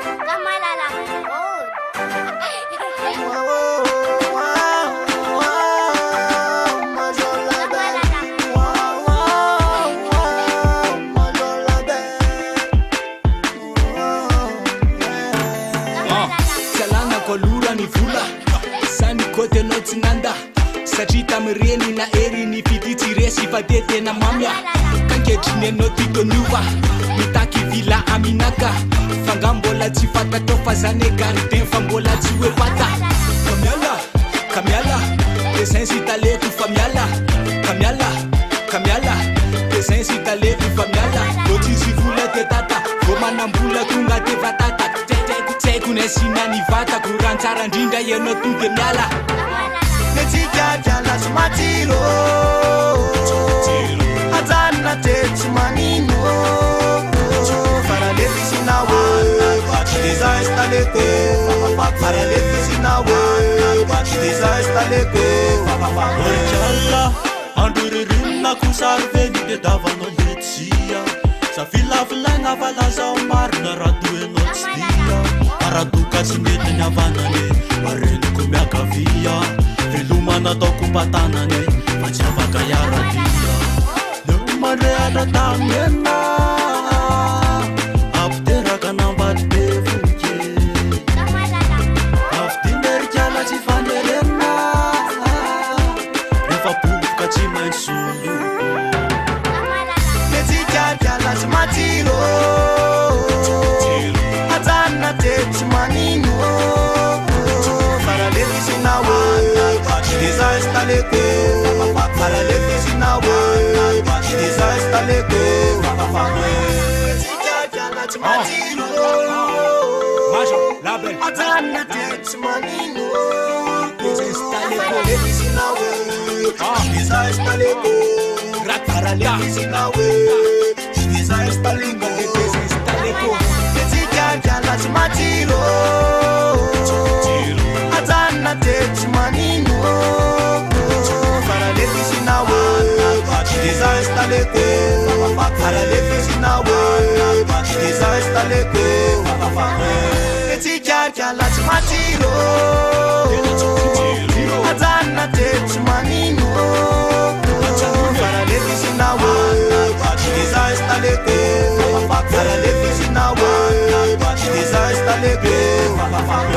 Kamalala. Lurany vola sany koty anao tsy nanda satria tamireny na ery ny fiditsy resy fa de tena mamya kanketriny anao titoniova mitaky vila aminaka fanga mbola tsy fatatao fa zany gardien fa mbola tsy hoe pata kamiala de zay sy taleko fa miala de zay sy taleko fa miala vo tsisy vola te tata vo manambola tonga te vatata Sinani vata kurantsara ndrinda yeno tuge miala Netsijajala smatiro Azana tetsi manino Faralefi sinawe Deza estaleko Faralefi sinawe Deza estaleko Orjalla Anduririnna kusarveni de davano letsia Safilavlanga valaza omarna radu enotstia Araduka tsy mety ny havanany mareniko miakavia velomana ataoko mpatanany fa tsy afaka iaradia leo mandrehatra tamena ampiteraka nambady be voke afidinerikala tsy fanerena rehefa bovoka tsy maintsy solo netsikiakiala tsy matsiro Tetsi manino Faralefi sinawe Deza estaleko Faralefi sinawe Deza estaleko Sikajala tmatino Maja, label Azana tetsi manino Faralefi sinawe Deza estaleko Faralefi sinawe Deza estaleko Jala smatiro Azana tetsi manino Faralefi sinawe Deza estaleko Faralefi sinawe Deza estaleko Jala smatiro Azana tetsi manino Faralefi sinawe Deza estaleko Faralefi sinawe Deza estaleko